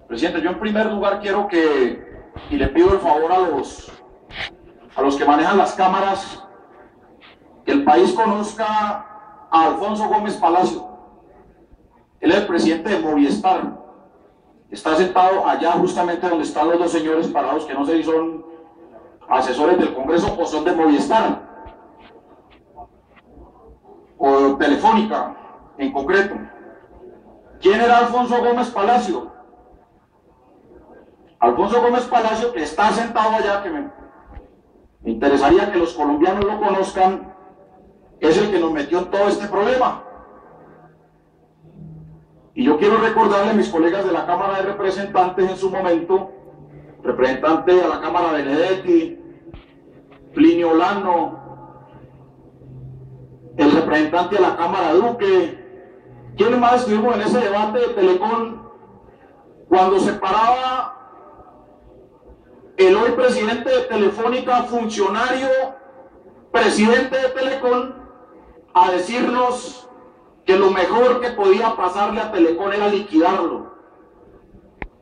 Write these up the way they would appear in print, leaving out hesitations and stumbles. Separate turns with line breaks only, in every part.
Presidente, yo en primer lugar quiero y le pido el favor a los que manejan las cámaras, que el país conozca a Alfonso Gómez Palacio. Él es el presidente de Movistar. Está sentado allá justamente donde están los dos señores parados, que no sé si son asesores del Congreso o son de Movistar o Telefónica en concreto. ¿Quién era Alfonso Gómez Palacio? Alfonso Gómez Palacio, que está sentado allá, que me interesaría que los colombianos lo conozcan, es el que nos metió en todo este problema. Y yo quiero recordarle a mis colegas de la Cámara de Representantes en su momento, representante a la Cámara Benedetti, Plinio Lano, el representante a la Cámara Duque, ¿quiénes más estuvimos en ese debate de Telecom cuando se paraba el hoy presidente de Telefónica, funcionario, presidente de Telecom, a decirnos que lo mejor que podía pasarle a Telecom era liquidarlo?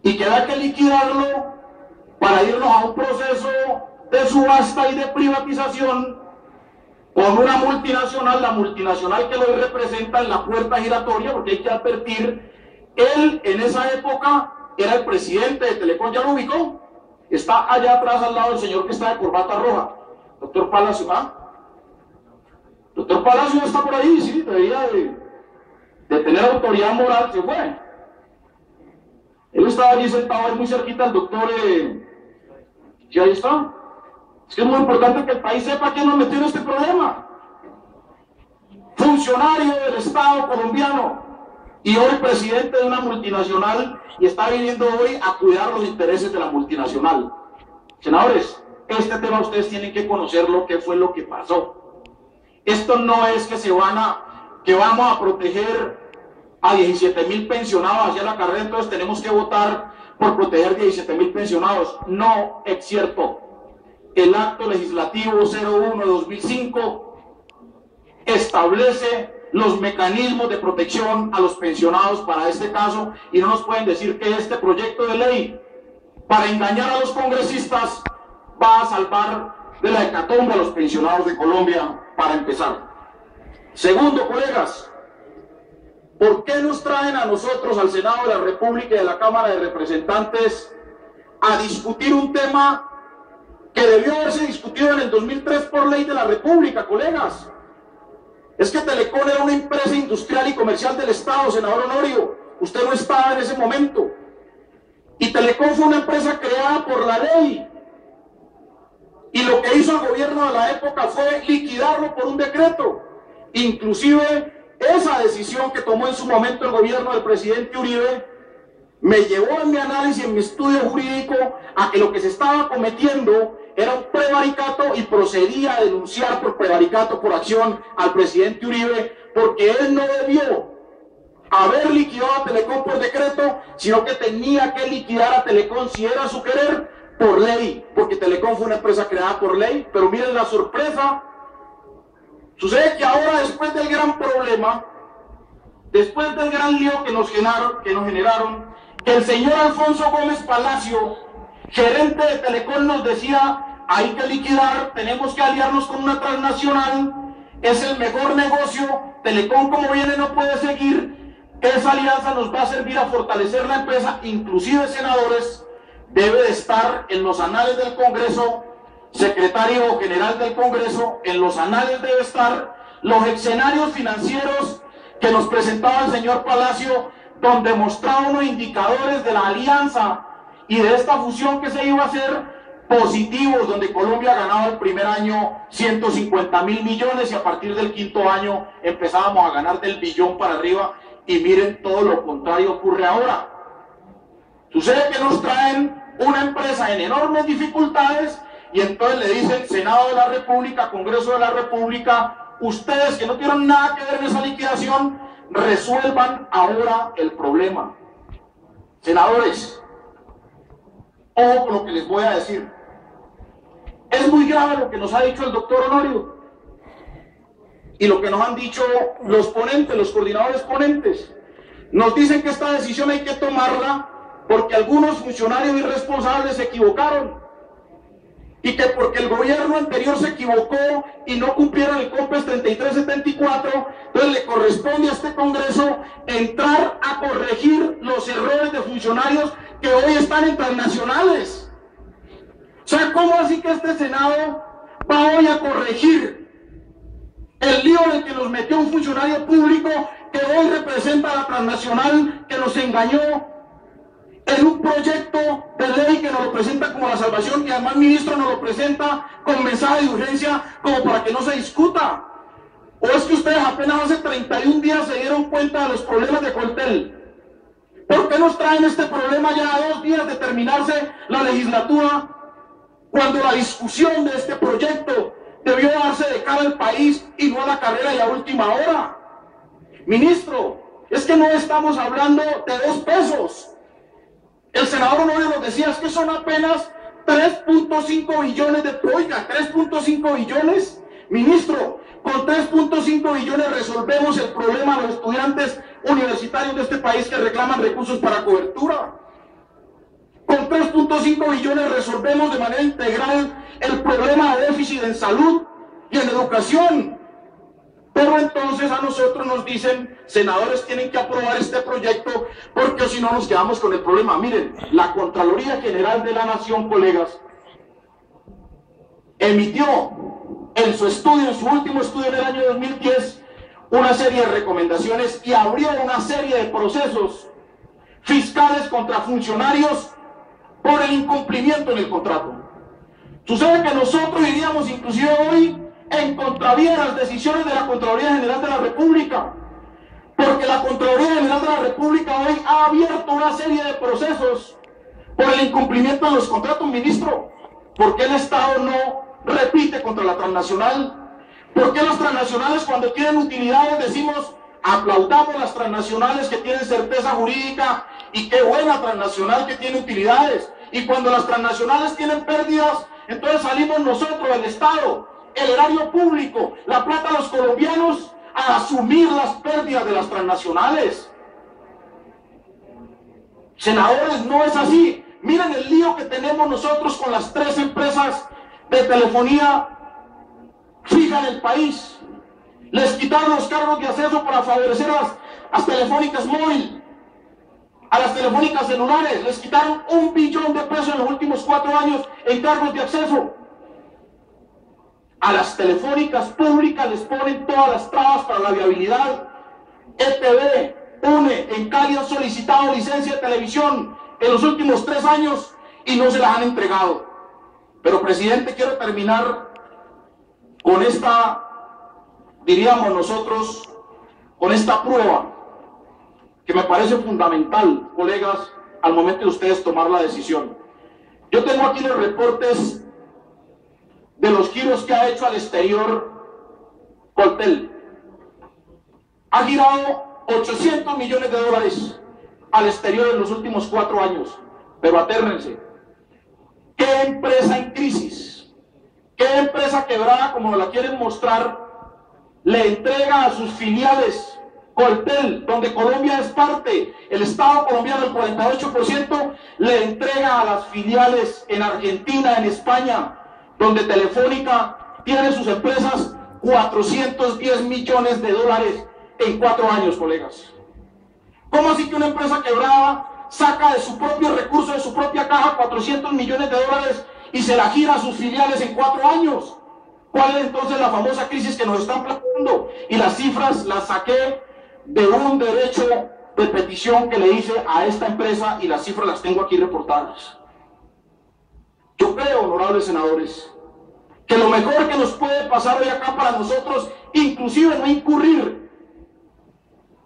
Y que había que liquidarlo para irnos a un proceso de subasta y de privatización con una multinacional, la multinacional que lo representa en la puerta giratoria, porque hay que advertir, él en esa época era el presidente de Telecom, ¿ya lo ubicó? Está allá atrás al lado del señor que está de corbata roja, doctor Palacio. Doctor Palacio está por ahí, sí, debería de tener autoridad moral, se fue. Él estaba allí sentado, ahí muy cerquita al doctor, y ahí está. Es que es muy importante que el país sepa quién nos metió en este problema. Funcionario del Estado colombiano y hoy presidente de una multinacional, y está viniendo hoy a cuidar los intereses de la multinacional. Senadores, este tema ustedes tienen que conocerlo, qué fue lo que pasó. Esto no es que vamos a proteger a 17.000 pensionados hacia la carrera, entonces tenemos que votar por proteger 17.000 pensionados. No es cierto. El acto legislativo 01/2005 establece los mecanismos de protección a los pensionados para este caso, y no nos pueden decir que este proyecto de ley, para engañar a los congresistas, va a salvar de la hecatombe a los pensionados de Colombia, para empezar. Segundo, colegas, ¿por qué nos traen a nosotros, al Senado de la República y a la Cámara de Representantes, a discutir un tema que debió haberse discutido en el 2003 por ley de la República, colegas? Es que Telecom era una empresa industrial y comercial del Estado, senador Honorio. Usted no estaba en ese momento. Y Telecom fue una empresa creada por la ley. Y lo que hizo el gobierno de la época fue liquidarlo por un decreto. Inclusive, esa decisión que tomó en su momento el gobierno del presidente Uribe me llevó en mi análisis, en mi estudio jurídico, a que lo que se estaba cometiendo era un prevaricato, y procedía a denunciar por prevaricato por acción al presidente Uribe, porque él no debió haber liquidado a Telecom por decreto, sino que tenía que liquidar a Telecom, si era su querer, por ley, porque Telecom fue una empresa creada por ley. Pero miren la sorpresa, sucede que ahora, después del gran problema, después del gran lío que nos generaron, el señor Alfonso Gómez Palacio, gerente de Telecom, nos decía: hay que liquidar, tenemos que aliarnos con una transnacional, es el mejor negocio, Telecom como viene no puede seguir, esa alianza nos va a servir a fortalecer la empresa. Inclusive, senadores, debe de estar en los anales del Congreso, secretario general del Congreso, en los anales debe estar los escenarios financieros que nos presentaba el señor Palacio, donde mostraba unos indicadores de la alianza y de esta fusión que se iba a hacer positivos, donde Colombia ganaba el primer año 150.000 millones y a partir del quinto año empezábamos a ganar del billón para arriba, y miren, todo lo contrario ocurre ahora. Sucede que nos traen una empresa en enormes dificultades y entonces le dicen: Senado de la República, Congreso de la República, ustedes que no tienen nada que ver en esa liquidación, resuelvan ahora el problema. Senadores, ojo con lo que les voy a decir. Es muy grave lo que nos ha dicho el doctor Honorio y lo que nos han dicho los ponentes, los coordinadores ponentes. Nos dicen que esta decisión hay que tomarla porque algunos funcionarios irresponsables se equivocaron y que porque el gobierno anterior se equivocó y no cumplieron el COMPES 3374, entonces le corresponde a este Congreso entrar a corregir los errores de funcionarios que hoy están en transnacionales. O sea, ¿cómo así que este Senado va hoy a corregir el lío en el que nos metió un funcionario público que hoy representa a la transnacional que nos engañó en un proyecto de ley que nos lo presenta como la salvación y además ministro nos lo presenta con mensaje de urgencia como para que no se discuta? ¿O es que ustedes apenas hace 31 días se dieron cuenta de los problemas de Coltel? ¿Por qué nos traen este problema ya a 2 días de terminarse la legislatura, cuando la discusión de este proyecto debió darse de cara al país y no a la carrera y a última hora? Ministro, es que no estamos hablando de 2 pesos. El senador Honorio nos decía, es que son apenas 3.5 billones de... Oiga, 3.5 billones. Ministro, con 3.5 billones resolvemos el problema de los estudiantes universitarios de este país que reclaman recursos para cobertura. Con 3.5 billones resolvemos de manera integral el problema de déficit en salud y en educación. Pero entonces a nosotros nos dicen, senadores tienen que aprobar este proyecto porque si no nos quedamos con el problema. Miren, la Contraloría General de la Nación, colegas, emitió en su estudio, en su último estudio en el año 2010, una serie de recomendaciones y abrió una serie de procesos fiscales contra funcionarios por el incumplimiento en el contrato. Sucede que nosotros iríamos inclusive hoy en contravía de las decisiones de la Contraloría General de la República, porque la Contraloría General de la República hoy ha abierto una serie de procesos por el incumplimiento de los contratos. Ministro, ¿por qué el Estado no repite contra la transnacional? ¿Por qué los transnacionales cuando tienen utilidades decimos aplaudamos las transnacionales que tienen certeza jurídica y qué buena transnacional que tiene utilidades? Y cuando las transnacionales tienen pérdidas, entonces salimos nosotros, el Estado, el erario público, la plata de los colombianos, a asumir las pérdidas de las transnacionales. Senadores, no es así. Miren el lío que tenemos nosotros con las 3 empresas de telefonía fija en el país. Les quitaron los cargos de acceso para favorecer a las telefónicas móviles, a las telefónicas celulares. Les quitaron 1 billón de pesos en los últimos 4 años en cargos de acceso. A las telefónicas públicas les ponen todas las trabas para la viabilidad. ETV, UNE, en Cali han solicitado licencia de televisión en los últimos 3 años y no se las han entregado. Pero, presidente, quiero terminar con esta, diríamos nosotros, con esta prueba que me parece fundamental, colegas, al momento de ustedes tomar la decisión. Yo tengo aquí los reportes de los giros que ha hecho al exterior Coltel. Ha girado 800 millones de dólares al exterior en los últimos 4 años. Pero atérrense, ¿qué empresa en crisis, qué empresa quebrada, como nos la quieren mostrar, le entrega a sus filiales Coltel, donde Colombia es parte, el Estado colombiano, el 48%, le entrega a las filiales en Argentina, en España, donde Telefónica tiene sus empresas, 410 millones de dólares en 4 años, colegas? ¿Cómo así que una empresa quebrada saca de su propio recurso, de su propia caja, 400 millones de dólares y se la gira a sus filiales en 4 años? ¿Cuál es entonces la famosa crisis que nos están planteando? Y las cifras las saqué de un derecho de petición que le hice a esta empresa y las cifras las tengo aquí reportadas. Yo creo, honorables senadores, que lo mejor que nos puede pasar hoy acá para nosotros, inclusive no incurrir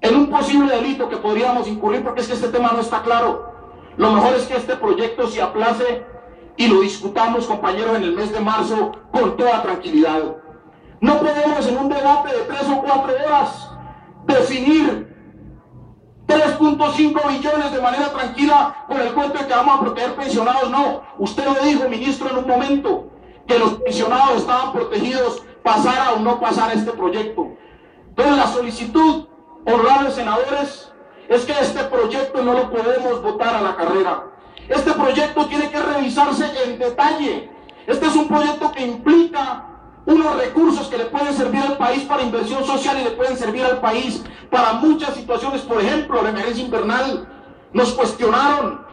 en un posible delito que podríamos incurrir, porque es que este tema no está claro. Lo mejor es que este proyecto se aplace y lo discutamos, compañeros, en el mes de marzo con toda tranquilidad. No podemos en un debate de 3 o 4 horas definir 3.5 billones de manera tranquila con el cuento de que vamos a proteger pensionados. No, usted lo dijo, ministro, en un momento, que los pensionados estaban protegidos, pasara o no pasara este proyecto. Entonces la solicitud, honorables senadores, es que este proyecto no lo podemos votar a la carrera. Este proyecto tiene que revisarse en detalle. Este es un proyecto que implica unos recursos que le pueden servir al país para inversión social y le pueden servir al país para muchas situaciones. Por ejemplo, la emergencia invernal. Nos cuestionaron,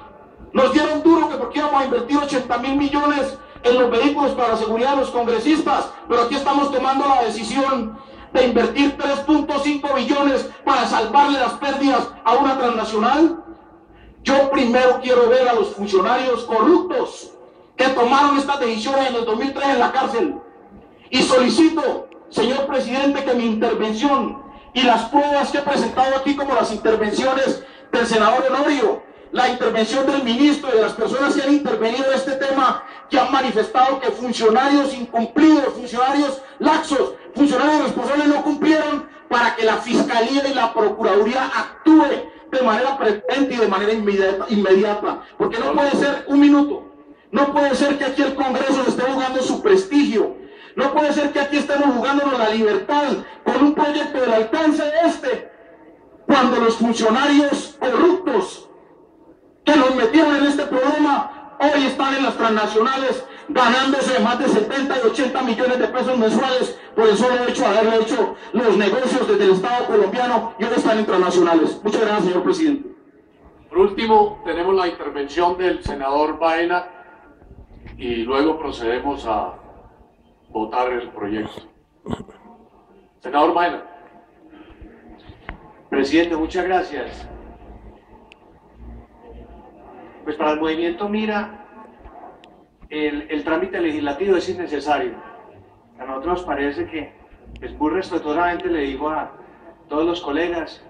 nos dieron duro que porque íbamos a invertir 80.000 millones en los vehículos para la seguridad de los congresistas, pero aquí estamos tomando la decisión de invertir 3.5 billones para salvarle las pérdidas a una transnacional. Yo primero quiero ver a los funcionarios corruptos que tomaron estas decisiones en el 2003 en la cárcel. Y solicito, señor presidente, que mi intervención y las pruebas que he presentado aquí, como las intervenciones del senador Honorio, la intervención del ministro y de las personas que han intervenido en este tema, que han manifestado que funcionarios incumplidos, funcionarios laxos, funcionarios responsables no cumplieron, para que la Fiscalía y la Procuraduría actúe de manera preferente y de manera inmediata. Porque no puede ser un minuto, no puede ser que aquí el Congreso esté jugando su prestigio, no puede ser que aquí estemos jugándonos la libertad con un proyecto del alcance de este, cuando los funcionarios corruptos que nos metieron en este problema hoy están en las transnacionales ganándose más de 70 y 80 millones de pesos mensuales por el solo hecho de haberle hecho los negocios desde el Estado colombiano, y hoy están en transnacionales. Muchas gracias, señor presidente.
Por último, tenemos la intervención del senador Baena y luego procedemos a votar el proyecto. Senador Baena.
Presidente, muchas gracias. Pues para el movimiento Mira, el trámite legislativo es innecesario. A nosotros nos parece que, pues muy respetuosamente le digo a todos los colegas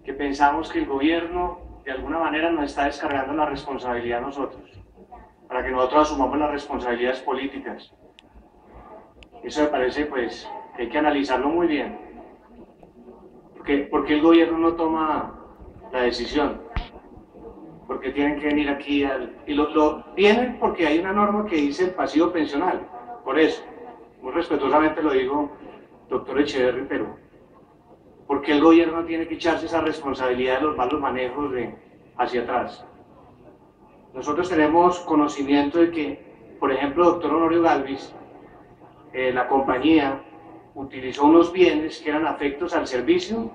que pensamos que el gobierno de alguna manera nos está descargando la responsabilidad a nosotros, para que nosotros asumamos las responsabilidades políticas. Eso me parece pues que hay que analizarlo muy bien. ¿Por qué el gobierno no toma la decisión? Porque tienen que venir aquí y lo tienen porque hay una norma que dice el pasivo pensional. Por eso, muy respetuosamente lo digo, doctor Echeverri, pero ¿por qué el gobierno tiene que echarse esa responsabilidad de los malos manejos hacia atrás? Nosotros tenemos conocimiento de que, por ejemplo, doctor Honorio Galvis, la compañía utilizó unos bienes que eran afectos al servicio,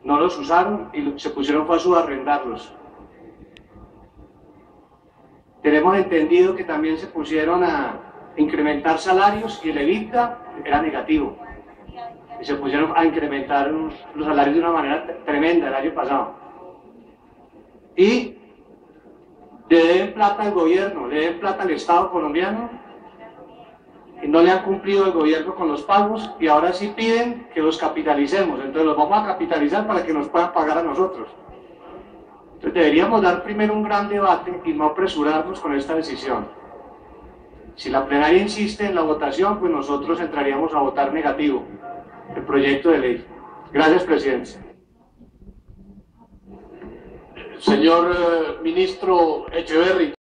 no los usaron y se pusieron fue a subarrendarlos. Tenemos entendido que también se pusieron a incrementar salarios y el EBITDA era negativo. Y se pusieron a incrementar los salarios de una manera tremenda el año pasado. Y le deben plata al gobierno, le deben plata al Estado colombiano, y no le han cumplido el gobierno con los pagos y ahora sí piden que los capitalicemos. Entonces los vamos a capitalizar para que nos puedan pagar a nosotros. Entonces deberíamos dar primero un gran debate y no apresurarnos con esta decisión. Si la plenaria insiste en la votación, pues nosotros entraríamos a votar negativo el proyecto de ley. Gracias, presidente.
Señor ministro Echeverri.